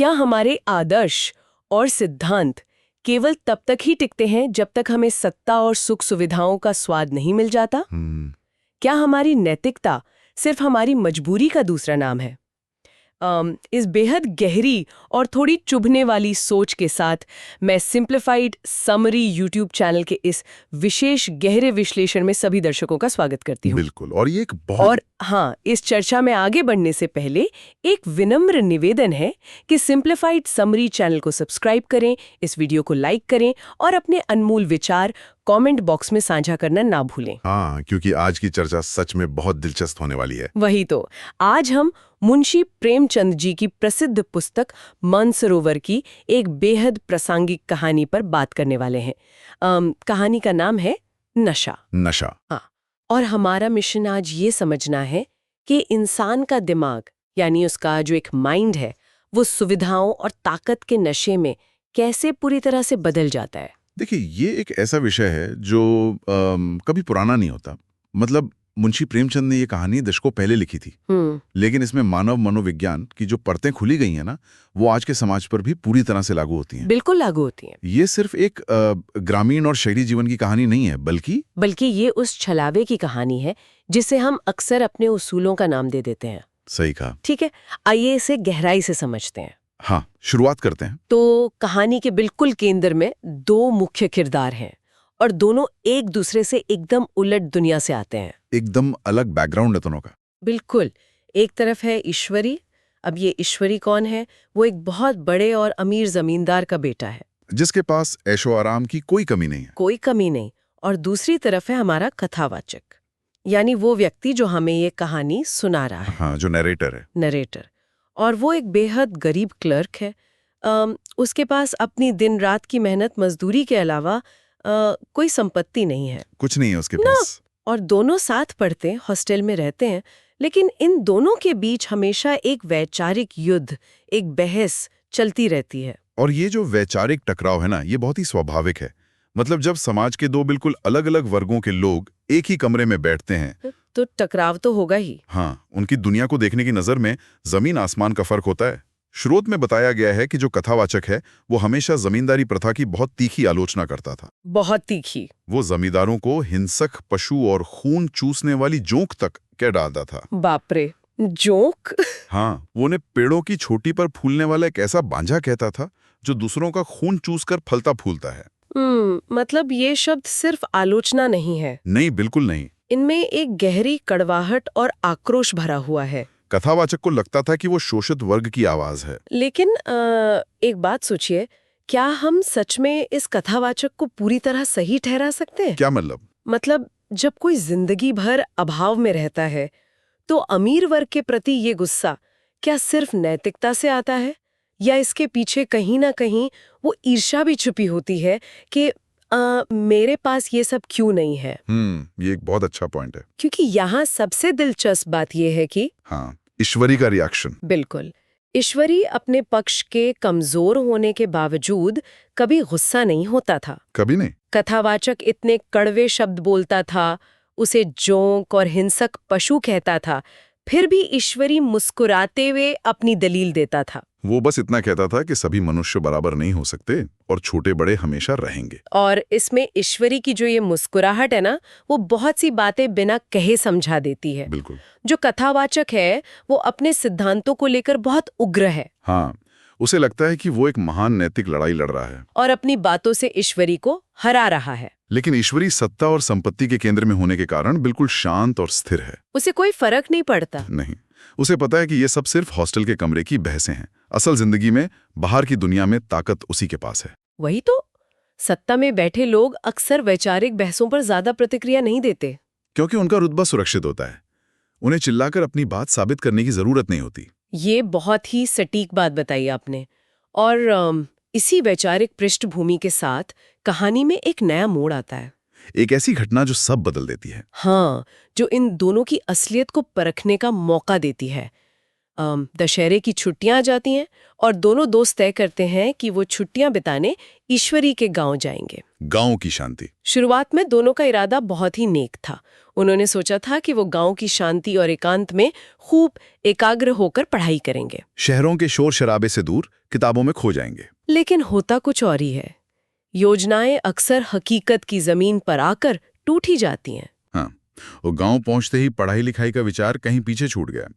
क्या हमारे आदर्श और सिद्धांत केवल तब तक ही टिकते हैं जब तक हमें सत्ता और सुख सुविधाओं का स्वाद नहीं मिल जाता? क्या हमारी नैतिकता सिर्फ हमारी मजबूरी का दूसरा नाम है? इस बेहद गहरी और थोड़ी चुभने वाली सोच के साथ मैं सिंप्लीफाइड समरी यूट्यूब चैनल के इस विशेष गहरे विश्लेषण में सभी दर्शकों का स्वागत करती हूँ। बिल्कुल, और ये एक बहुत और हाँ, इस चर्चा में आगे बढ़ने से पहले एक विनम्र निवेदन है कि सिंप्लीफाइड समरी चैनल को सब्सक्राइब करें, इस वीडियो को लाइक करें और अपने अनमोल विचार कमेंट बॉक्स में साझा करना ना भूलें। हाँ, क्योंकि आज की चर्चा सच में बहुत दिलचस्प होने वाली है। वही तो, आज हम मुंशी प्रेमचंद जी की प्रसिद्ध पुस्तक मानसरोवर की एक बेहद प्रासंगिक कहानी पर बात करने वाले हैं। कहानी का नाम है नशा। हाँ, और हमारा मिशन आज ये समझना है कि इंसान का दिमाग, यानी उसका जो एक माइंड है, वो सुविधाओं और ताकत के नशे में कैसे पूरी तरह से बदल जाता है। देखिए, ये एक ऐसा विषय है जो कभी पुराना नहीं होता। मतलब मुंशी प्रेमचंद ने ये कहानी दशकों पहले लिखी थी, लेकिन इसमें मानव मनोविज्ञान की जो परतें खुली गई हैं ना, वो आज के समाज पर भी पूरी तरह से लागू होती हैं। बिल्कुल लागू होती हैं। ये सिर्फ एक ग्रामीण और शहरी जीवन की कहानी नहीं है, बल्कि ये उस छलावे की कहानी है जिसे हम अक्सर अपने उसूलों का नाम दे देते हैं। सही कहा। ठीक है, आइए इसे गहराई से समझते हैं। हाँ, शुरुआत करते हैं। तो कहानी के बिल्कुल केंद्र में दो मुख्य किरदार हैं और दोनों एक दूसरे से एकदम उलट दुनिया से आते हैं। एकदम अलग बैकग्राउंड है दोनों का। बिल्कुल। एक तरफ है ईश्वरी। अब ये ईश्वरी कौन है? वो एक बहुत बड़े और अमीर जमींदार का बेटा है, जिसके पास ऐशो आराम की कोई कमी नहीं है। कोई कमी नहीं। और दूसरी तरफ है हमारा कथावाचक, यानी वो व्यक्ति जो हमें ये कहानी सुना रहा है। हाँ, जो नरेटर है। नरेटर। और वो एक बेहद गरीब क्लर्क है। उसके पास अपनी दिन रात की मेहनत मजदूरी के अलावा कोई संपत्ति नहीं है। कुछ नहीं है उसके पास। और दोनों साथ पढ़ते हैं, हॉस्टल में रहते हैं, लेकिन इन दोनों के बीच हमेशा एक वैचारिक युद्ध, एक बहस चलती रहती है। और ये जो वैचारिक टकराव है ना, ये बहुत ही स्वाभाविक है। मतलब जब समाज के दो बिल्कुल अलग अलग वर्गों के लोग एक ही कमरे में बैठते हैं तो टकराव तो होगा ही। हाँ, उनकी दुनिया को देखने की नजर में जमीन आसमान का फर्क होता है। शुरुआत में बताया गया है कि जो कथावाचक है वो हमेशा जमींदारी प्रथा की बहुत तीखी आलोचना करता था। बहुत तीखी। वो जमींदारों को हिंसक, पशु और खून चूसने वाली जोंक तक कह डालता था। बाप रे, जोंक? हाँ, वो उन्हें पेड़ों की छोटी पर फूलने वाला एक ऐसा बांझा कहता था जो दूसरों का खून चूसकर फलता फूलता है। मतलब ये शब्द सिर्फ आलोचना नहीं है। नहीं, बिल्कुल नहीं। इनमें एक गहरी कड़वाहट और आक्रोश भरा हुआ है। कथावाचक को लगता था कि वो शोषित वर्ग की आवाज है। लेकिन एक बात सोचिए, क्या हम सच में इस कथावाचक को पूरी तरह सही ठहरा सकते हैं? क्या मतलब? जब कोई जिंदगी भर अभाव में रहता है, तो अमीर वर्ग के प्रति ये गुस्सा क्या सिर्फ नैतिकता से आता है, या इसके पीछे कहीं ना कहीं वो ईर्ष्या भी छुपी होती है कि मेरे पास ये सब क्यों नहीं है? ये एक बहुत अच्छा पॉइंट है। क्योंकि यहाँ सबसे दिलचस्प बात यह है कि हाँ, ईश्वरी का रिएक्शन। बिल्कुल, ईश्वरी अपने पक्ष के कमजोर होने के बावजूद कभी गुस्सा नहीं होता था। कभी नहीं। कथावाचक इतने कड़वे शब्द बोलता था, उसे जोंक और हिंसक पशु कहता था, फिर भी ईश्वरी मुस्कुराते हुए अपनी दलील देता था। वो बस इतना कहता था कि सभी मनुष्य बराबर नहीं हो सकते और छोटे बड़े हमेशा रहेंगे। और इसमें ईश्वरी की जो ये मुस्कुराहट है ना, वो बहुत सी बातें बिना कहे समझा देती है। बिल्कुल। जो कथावाचक है वो अपने सिद्धांतों को लेकर बहुत उग्र है। हाँ, उसे लगता है कि वो एक महान नैतिक लड़ाई लड़ रहा है और अपनी बातों से ईश्वरी को हरा रहा है। लेकिन ईश्वरी सत्ता और संपत्ति के केंद्र में होने के कारण बिल्कुल शांत और स्थिर है। उसे कोई फर्क नहीं पड़ता। नहीं, उसे पता है कि ये सब सिर्फ हॉस्टल के कमरे की बहसें हैं। असल जिंदगी में, बाहर की दुनिया में ताकत उसी के पास है। वही तो, सत्ता में बैठे लोग अक्सर वैचारिक बहसों पर ज्यादा प्रतिक्रिया नहीं देते, क्योंकि उनका रुतबा सुरक्षित होता है। उन्हें चिल्लाकर अपनी बात साबित करने की जरूरत नहीं होती। ये बहुत ही सटीक बात बताई आपने। और इसी वैचारिक पृष्ठभूमि के साथ कहानी में एक नया मोड़ आता है। एक ऐसी घटना जो सब बदल देती है। हाँ, जो इन दोनों की असलियत को परखने का मौका देती है। दशहरे की छुट्टियां आ जाती हैं और दोनों दोस्त तय करते हैं कि वो छुट्टियां बिताने ईश्वरी के गांव जाएंगे। गांव की शांति। शुरुआत में दोनों का इरादा बहुत ही नेक था। उन्होंने सोचा था कि वो गांव की शांति और एकांत में खूब एकाग्र होकर पढ़ाई करेंगे, शहरों के शोर शराबे से दूर किताबों में खो जाएंगे। लेकिन होता कुछ और ही है। योजनाएं अक्सर हकीकत की जमीन पर आकर टूट ही जाती हैं। हाँ, वो गांव पहुंचते ही पढ़ाई लिखाई का विचार कहीं पीछे छूट गया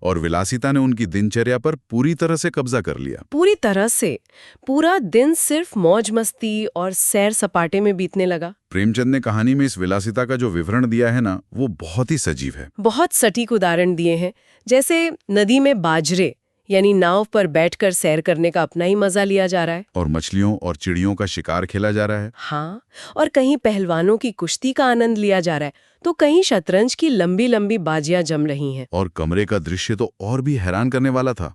और विलासिता ने उनकी दिनचर्या पर पूरी तरह से कब्जा कर लिया। पूरी तरह से। पूरा दिन सिर्फ मौज मस्ती और सैर सपाटे में बीतने लगा। प्रेमचंद ने कहानी में इस विलासिता का जो विवरण दिया है ना, वो बहुत ही सजीव है। बहुत सटीक उदाहरण दिए हैं, जैसे नदी में बाजरे यानी नाव पर बैठकर सैर करने का अपना ही मजा लिया जा रहा है, और मछलियों और चिड़ियों का शिकार खेला जा रहा है। हाँ, और कहीं पहलवानों की कुश्ती का आनंद लिया जा रहा है, तो कहीं शतरंज की लंबी लंबी बाजियां जम रही हैं। और कमरे का दृश्य तो और भी हैरान करने वाला था।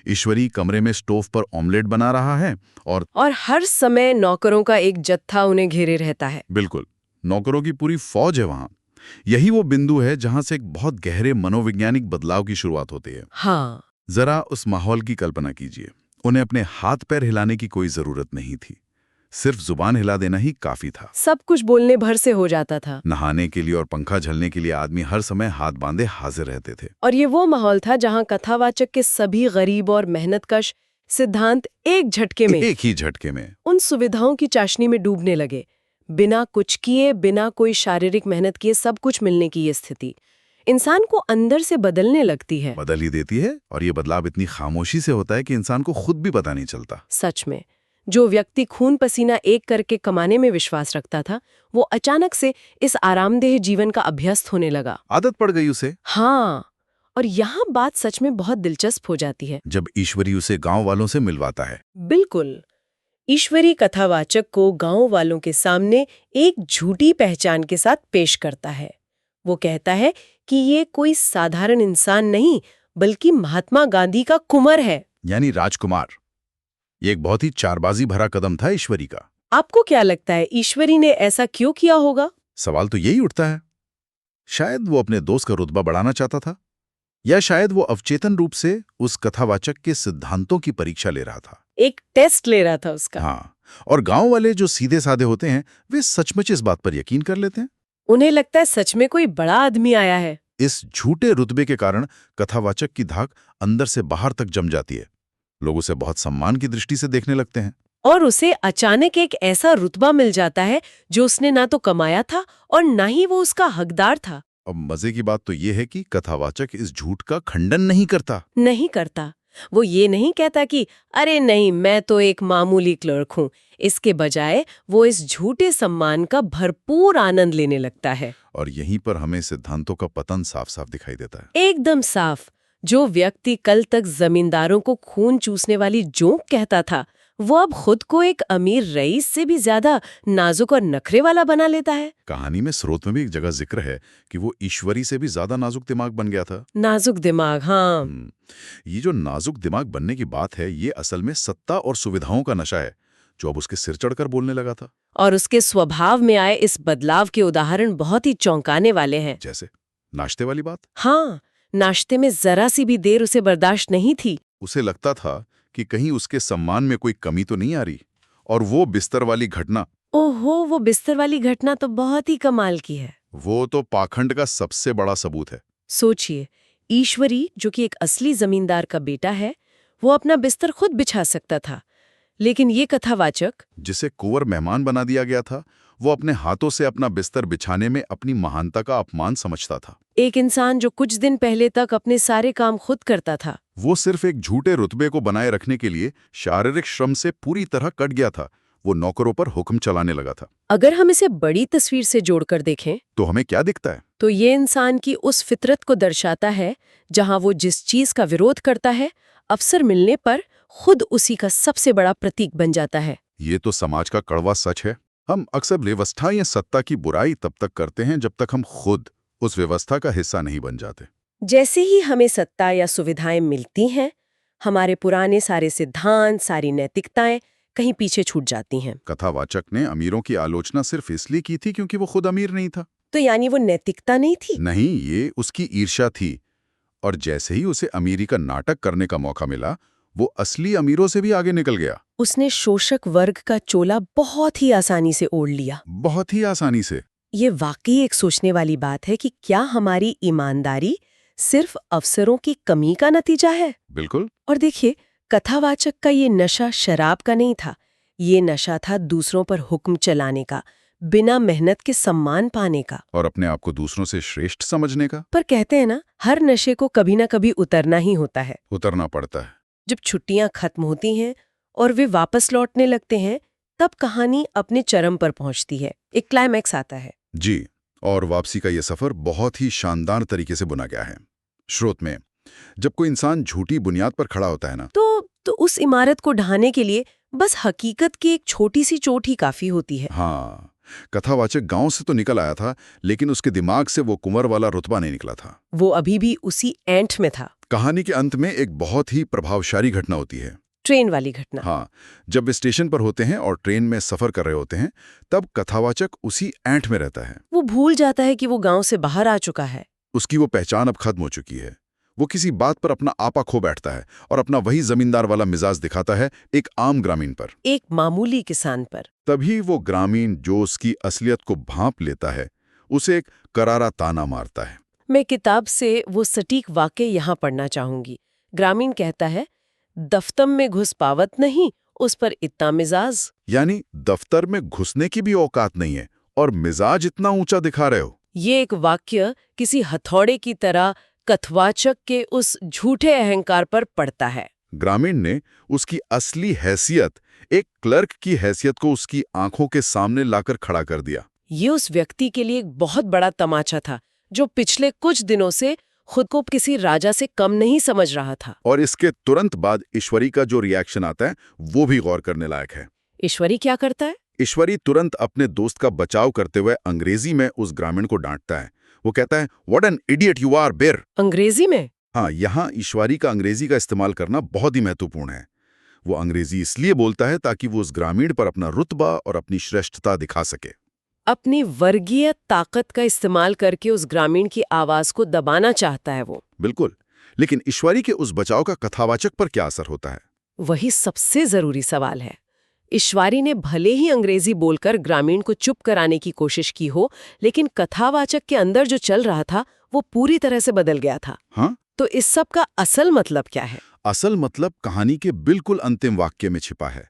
ईश्वरी कमरे में स्टोव पर ऑमलेट बना रहा है और हर समय नौकरों का एक जत्था उन्हें घेरे रहता है। बिल्कुल, नौकरों की पूरी फौज है वहां। यही वो बिंदु है जहां से एक बहुत गहरे मनोवैज्ञानिक बदलाव की शुरुआत होती है। हाँ, जरा उस माहौल की कल्पना कीजिए। उन्हें अपने हाथ पैर हिलाने की कोई जरूरत नहीं थी, सिर्फ जुबान हिला देना ही काफी था। सब कुछ बोलने भर से हो जाता था। नहाने के लिए और पंखा झलने के लिए आदमी हर समय हाथ बांधे हाजिर रहते थे। और ये वो माहौल था जहां कथावाचक के सभी गरीब और मेहनतकश सिद्धांत एक ही झटके में उन सुविधाओं की चाशनी में डूबने लगे। बिना कुछ किए, बिना कोई शारीरिक मेहनत किए सब कुछ मिलने की ये स्थिति इंसान को अंदर से बदलने लगती है। बदल ही देती है, और ये बदलाव इतनी खामोशी से होता है कि इंसान को खुद भी पता नहीं चलता। सच में, जो व्यक्ति खून पसीना एक करके कमाने में विश्वास रखता था, वो अचानक से इस आरामदेह जीवन का अभ्यस्त होने लगा। आदत पड़ गई उसे। हाँ, और यहाँ बात सच में बहुत दिलचस्प हो जाती है जब ईश्वरी उसे गांव वालों से मिलवाता है। बिल्कुल, ईश्वरी कथावाचक को गांव वालों के सामने एक झूठी पहचान के साथ पेश करता है। वो कहता है कि ये कोई साधारण इंसान नहीं, बल्कि महात्मा गांधी का कुंवर है, यानी राजकुमार। ये एक बहुत ही चारबाजी भरा कदम था ईश्वरी का। आपको क्या लगता है ईश्वरी ने ऐसा क्यों किया होगा? सवाल तो यही उठता है। शायद वो अपने दोस्त का रुतबा बढ़ाना चाहता था, या शायद वो अवचेतन रूप से उस कथावाचक के सिद्धांतों की परीक्षा ले रहा था। एक टेस्ट ले रहा था उसका। हाँ, और गांव वाले जो सीधे साधे होते हैं, वे सचमुच इस बात पर यकीन कर लेते हैं। उन्हें लगता है सच में कोई बड़ा आदमी आया है। इस झूठे रुतबे के कारण कथावाचक की धाक अंदर से बाहर तक जम जाती है। लोग उसे बहुत सम्मान की दृष्टि से देखने लगते हैं। और उसे अचानक एक ऐसा रुतबा मिल जाता है जो उसने ना तो कमाया था और ना ही वो उसका हकदार था। अब मजे की बात तो ये है कि कथावाचक इस झूठ का खंडन नहीं करता। वो ये नहीं कहता कि अरे नहीं, मैं तो एक मामूली क्लर्क हूँ। इसके बजाय वो इस झूठे सम्मान का भरपूर आनंद लेने लगता है। और यहीं पर हमें सिद्धांतों का पतन साफ साफ दिखाई देता है। एकदम साफ। जो व्यक्ति कल तक जमींदारों को खून चूसने वाली जोंक कहता था, वो अब खुद को एक अमीर रईस से भी ज्यादा नाजुक और नखरे वाला बना लेता है। कहानी में स्रोत में भी एक जगह जिक्र है कि वो ईश्वरी से भी ज्यादा नाजुक दिमाग बन गया था। नाजुक दिमाग, हाँ। ये जो नाजुक दिमाग बनने की बात है, ये असल में सत्ता और सुविधाओं का नशा है, जो अब उसके सिर चढ़कर बोलने लगा था। और उसके स्वभाव में आए इस बदलाव के उदाहरण बहुत ही चौंकाने वाले हैं। जैसे नाश्ते वाली बात। हाँ, नाश्ते में जरा सी भी देर उसे बर्दाश्त नहीं थी। उसे लगता था कि कहीं उसके सम्मान में कोई कमी तो नहीं आ रही। और वो बिस्तर वाली घटना, ओहो, वो बिस्तर वाली घटना तो बहुत ही कमाल की है। वो तो पाखंड का सबसे बड़ा सबूत है। सोचिए, ईश्वरी जो कि एक असली जमींदार का बेटा है, वो अपना बिस्तर खुद बिछा सकता था, लेकिन ये कथावाचक, जिसे कुंवर मेहमान बना दिया गया था, वो अपने हाथों से अपना बिस्तर बिछाने में अपनी महानता का अपमान समझता था। एक इंसान जो कुछ दिन पहले तक अपने सारे काम खुद करता था, वो सिर्फ एक झूठे रुतबे को बनाए रखने के लिए शारीरिक श्रम से पूरी तरह कट गया था। वो नौकरों पर हुक्म चलाने लगा था। अगर हम इसे बड़ी तस्वीर से जोड़कर देखें तो हमें क्या दिखता है? तो ये इंसान की उस फितरत को दर्शाता है जहां वो जिस चीज का विरोध करता है, अवसर मिलने पर खुद उसी का सबसे बड़ा प्रतीक बन जाता है। ये तो समाज का कड़वा सच है। हम अक्सर व्यवस्था या सत्ता की बुराई तब तक करते हैं जब तक हम खुद उस व्यवस्था का हिस्सा नहीं बन जाते। जैसे ही हमें सत्ता या सुविधाएं मिलती हैं, हमारे पुराने सारे सिद्धांत, सारी नैतिकताएं कहीं पीछे छूट जाती हैं। कथावाचक ने अमीरों की आलोचना सिर्फ इसलिए की थी क्योंकि वो खुद अमीर नहीं था। तो यानी वो नैतिकता नहीं थी? नहीं, ये उसकी ईर्ष्या थी। और जैसे ही उसे अमीरी का नाटक करने का मौका मिला, वो असली अमीरों से भी आगे निकल गया। उसने शोषक वर्ग का चोला बहुत ही आसानी से ओढ़ लिया। बहुत ही आसानी से। ये वाकई एक सोचने वाली बात है कि क्या हमारी ईमानदारी सिर्फ अवसरों की कमी का नतीजा है? बिल्कुल। और देखिए, कथावाचक का ये नशा शराब का नहीं था, ये नशा था दूसरों पर हुक्म चलाने का, बिना मेहनत के सम्मान पाने का। और अपने आप को दूसरों से श्रेष्ठ समझने का। पर कहते हैं ना, हर नशे को कभी ना कभी उतरना ही होता है। उतरना पड़ता है। जब छुट्टियां खत्म होती हैं और वे वापस लौटने लगते हैं, तब कहानी अपने चरम पर पहुंचती है, एक क्लाइमैक्स आता है। जी, और वापसी का ये सफर बहुत ही शानदार तरीके से बुना गया है। स्रोत में जब कोई इंसान झूठी बुनियाद पर खड़ा होता है ना, तो उस इमारत को ढहाने के लिए बस हकीकत की एक छोटी सी चोट ही काफी होती है। हाँ, कथावाचक गांव से तो निकल आया था, लेकिन उसके दिमाग से वो कुंवर वाला रुतबा नहीं निकला था। वो अभी भी उसी एंट में था। कहानी के अंत में एक बहुत ही प्रभावशाली घटना होती है। ट्रेन वाली घटना। हाँ, जब वे स्टेशन पर होते हैं और ट्रेन में सफर कर रहे होते हैं, तब कथावाचक उसी एंट में रहता है। वो भूल जाता है कि वो गांव से बाहर आ चुका है। उसकी वो पहचान अब खत्म हो चुकी है। वो किसी बात पर अपना आपा खो बैठता है और अपना वही जमींदार वाला मिजाज दिखाता है एक आम ग्रामीण पर, एक मामूली किसान पर। तभी वो ग्रामीण जो उसकी असलियत को भांप लेता है, उसे एक करारा ताना मारता है। मैं किताब से वो सटीक वाक्य यहाँ पढ़ना चाहूंगी। ग्रामीण कहता है, दफ्तर में घुस पावत नहीं, उस पर इतना मिजाज। यानी दफ्तर में घुसने की भी औकात नहीं है और मिजाज इतना ऊंचा दिखा रहे हो। ये एक वाक्य किसी हथौड़े की तरह कथवाचक के उस झूठे अहंकार पर पड़ता है। ग्रामीण ने उसकी असली हैसियत, एक क्लर्क की हैसियत को उसकी आंखों के सामने लाकर खड़ा कर दिया। ये उस व्यक्ति के लिए एक बहुत बड़ा तमाचा था, जो पिछले कुछ दिनों से खुद को किसी राजा से कम नहीं समझ रहा था। और इसके तुरंत बाद ईश्वरी का जो रिएक्शन आता है, वो भी गौर करने लायक है। ईश्वरी क्या करता है? ईश्वरी तुरंत अपने दोस्त का बचाव करते हुए अंग्रेजी में उस ग्रामीण को डांटता है। वो कहता है, what an idiot you are बेर। अंग्रेजी में? हाँ, यहाँ ईश्वरी का अंग्रेजी का इस्तेमाल करना बहुत ही महत्वपूर्ण है। वो अंग्रेजी इसलिए बोलता है ताकि वो उस ग्रामीण पर अपना रुतबा और अपनी श्रेष्ठता दिखा सके। अपनी वर्गीय ताकत का इस्तेमाल करके उस ग्रामीण की आवाज को दबाना चाहता है वो। बिल्कुल, लेकिन ईश्वरी के उस बचाव का कथावाचक पर क्या असर होता है? वही सबसे जरूरी सवाल है। ईश्वरी ने भले ही अंग्रेजी बोलकर ग्रामीण को चुप कराने की कोशिश की हो, लेकिन कथावाचक के अंदर जो चल रहा था वो पूरी तरह से बदल गया था। हाँ? तो इस सब का असल मतलब क्या है? असल मतलब कहानी के बिल्कुल अंतिम वाक्य में छिपा है।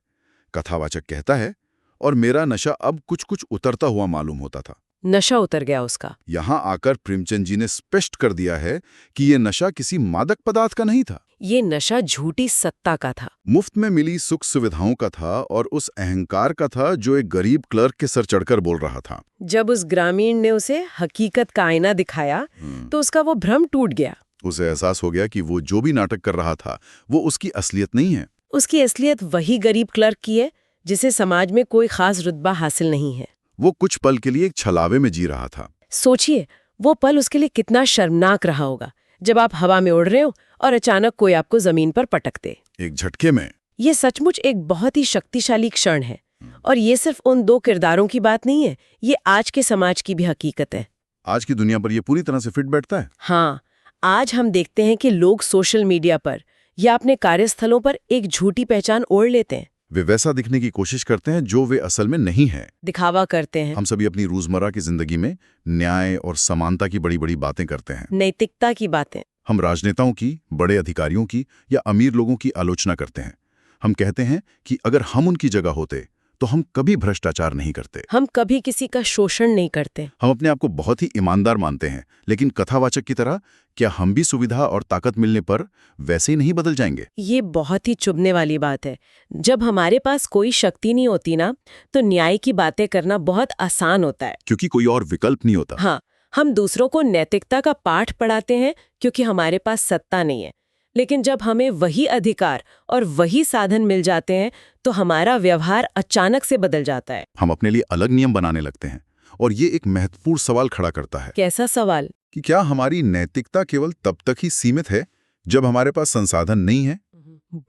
कथावाचक कहता है, और मेरा नशा अब कुछ कुछ उतरता हुआ मालूम होता था। नशा उतर गया उसका। यहाँ आकर प्रेमचंद जी ने स्पष्ट कर दिया है कि ये नशा किसी मादक पदार्थ का नहीं था। ये नशा झूठी सत्ता का था, मुफ्त में मिली सुख सुविधाओं का था और उस अहंकार का था जो एक गरीब क्लर्क के सर चढ़कर बोल रहा था। जब उस ग्रामीण ने उसे हकीकत का आईना दिखाया तो उसका वो भ्रम टूट गया। उसे एहसास हो गया कि वो जो भी नाटक कर रहा था वो उसकी असलियत नहीं है। उसकी असलियत वही गरीब क्लर्क की है जिसे समाज में कोई खास रुतबा हासिल नहीं है। वो कुछ पल के लिए एक छलावे में जी रहा था। सोचिए, वो पल उसके लिए कितना शर्मनाक रहा होगा, जब आप हवा में उड़ रहे हो और अचानक कोई आपको जमीन पर पटक दे। एक झटके में। ये सचमुच एक बहुत ही शक्तिशाली क्षण है। और ये सिर्फ उन दो किरदारों की बात नहीं है, ये आज के समाज की भी हकीकत है। आज की दुनिया पर ये पूरी तरह से फिट बैठता है। हाँ, आज हम देखते हैं कि लोग सोशल मीडिया पर या अपने कार्यस्थलों पर एक झूठी पहचान ओढ़ लेते हैं। वे वैसा दिखने की कोशिश करते हैं जो वे असल में नहीं है। दिखावा करते हैं। हम सभी अपनी रोजमर्रा की जिंदगी में न्याय और समानता की बड़ी बड़ी बातें करते हैं, नैतिकता की बातें। हम राजनेताओं की, बड़े अधिकारियों की या अमीर लोगों की आलोचना करते हैं। हम कहते हैं कि अगर हम उनकी जगह होते तो हम कभी भ्रष्टाचार नहीं करते, हम कभी किसी का शोषण नहीं करते। हम अपने आप को बहुत ही ईमानदार मानते हैं। लेकिन कथावाचक की तरह क्या हम भी सुविधा और ताकत मिलने पर वैसे ही नहीं बदल जाएंगे? ये बहुत ही चुभने वाली बात है। जब हमारे पास कोई शक्ति नहीं होती ना, तो न्याय की बातें करना बहुत आसान होता है, क्योंकि कोई और विकल्प नहीं होता। हाँ, हम दूसरों को नैतिकता का पाठ पढ़ाते हैं क्योंकि हमारे पास सत्ता नहीं है। लेकिन जब हमें वही अधिकार और वही साधन मिल जाते हैं तो हमारा व्यवहार अचानक से बदल जाता है। हम अपने लिए अलग नियम बनाने लगते हैं। और ये एक महत्वपूर्ण सवाल खड़ा करता है। कैसा सवाल? कि क्या हमारी नैतिकता केवल तब तक ही सीमित है जब हमारे पास संसाधन नहीं है?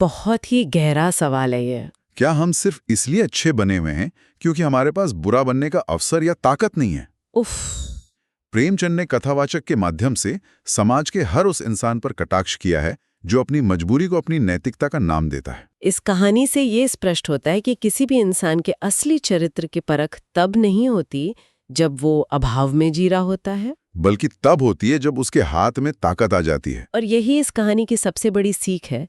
बहुत ही गहरा सवाल है ये। क्या हम सिर्फ इसलिए अच्छे बने हुए हैं क्योंकि हमारे पास बुरा बनने का अवसर या ताकत नहीं है? उफ, प्रेमचंद ने कथावाचक के माध्यम से समाज के हर उस इंसान पर कटाक्ष किया है जो अपनी मजबूरी को अपनी नैतिकता का नाम देता है। इस कहानी से ये स्पष्ट होता है कि किसी भी इंसान के असली चरित्र की परख तब नहीं होती जब वो अभाव में जी रहा होता है, बल्कि तब होती है जब उसके हाथ में ताकत आ जाती है। और यही इस कहानी की सबसे बड़ी सीख है।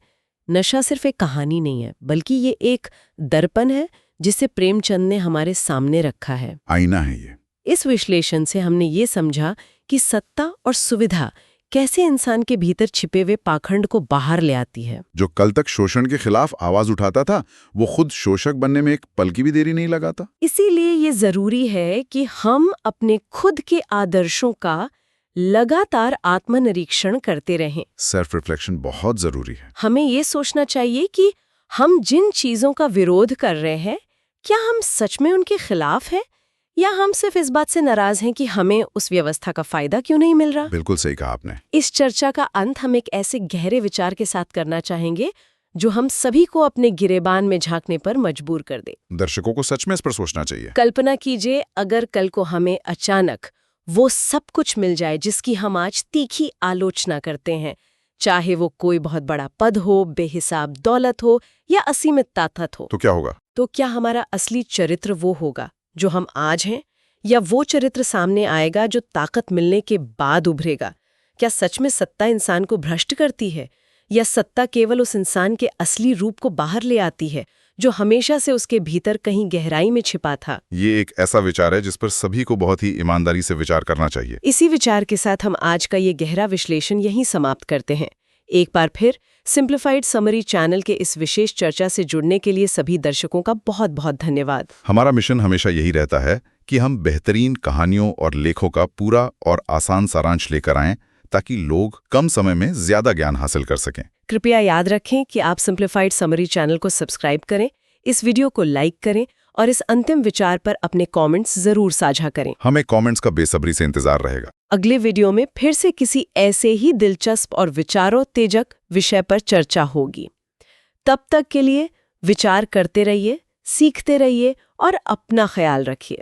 नशा सिर्फ एक कहानी नहीं है, बल्कि ये एक दर्पण है जिसे प्रेमचंद ने हमारे सामने रखा है। आईना है ये। इस विश्लेषण से हमने ये समझा कि सत्ता और सुविधा कैसे इंसान के भीतर छिपे हुए पाखंड को बाहर ले आती है। जो कल तक शोषण के खिलाफ आवाज उठाता था, वो खुद शोषक बनने में एक पल की भी देरी नहीं लगाता। इसीलिए ये जरूरी है कि हम अपने खुद के आदर्शों का लगातार आत्मनिरीक्षण करते रहें। सेल्फ रिफ्लेक्शन बहुत जरूरी है। हमें ये सोचना चाहिए कि हम जिन चीजों का विरोध कर रहे हैं, क्या हम सच में उनके खिलाफ हैं, या हम सिर्फ इस बात से नाराज हैं कि हमें उस व्यवस्था का फायदा क्यों नहीं मिल रहा। बिल्कुल सही कहा आपने। इस चर्चा का अंत हम एक ऐसे गहरे विचार के साथ करना चाहेंगे जो हम सभी को अपने गिरेबान में झांकने पर मजबूर कर दे। दर्शकों को सच में इस पर सोचना चाहिए। कल्पना कीजिए, अगर कल को हमें अचानक वो सब कुछ मिल जाए जिसकी हम आज तीखी आलोचना करते हैं, चाहे वो कोई बहुत बड़ा पद हो, बेहिसाब दौलत हो या असीमित ताकत हो, तो क्या होगा? तो क्या हमारा असली चरित्र वो होगा जो हम आज हैं, या वो चरित्र सामने आएगा जो ताकत मिलने के बाद उभरेगा? क्या सच में सत्ता इंसान को भ्रष्ट करती है, या सत्ता केवल उस इंसान के असली रूप को बाहर ले आती है जो हमेशा से उसके भीतर कहीं गहराई में छिपा था? ये एक ऐसा विचार है जिस पर सभी को बहुत ही ईमानदारी से विचार करना चाहिए। इसी विचार के साथ हम आज का ये गहरा विश्लेषण यहीं समाप्त करते हैं। एक बार फिर सिंप्लीफाइड समरी चैनल के इस विशेष चर्चा से जुड़ने के लिए सभी दर्शकों का बहुत बहुत धन्यवाद। हमारा मिशन हमेशा यही रहता है कि हम बेहतरीन कहानियों और लेखों का पूरा और आसान सारांश लेकर आएं, ताकि लोग कम समय में ज्यादा ज्ञान हासिल कर सकें। कृपया याद रखें कि आप सिंप्लीफाइड समरी चैनल को सब्सक्राइब करें, इस वीडियो को लाइक करें और इस अंतिम विचार पर अपने कमेंट्स जरूर साझा करें। हमें कमेंट्स का बेसब्री से इंतजार रहेगा। अगले वीडियो में फिर से किसी ऐसे ही दिलचस्प और विचारोत्तेजक विषय पर चर्चा होगी। तब तक के लिए विचार करते रहिए, सीखते रहिए और अपना ख्याल रखिए।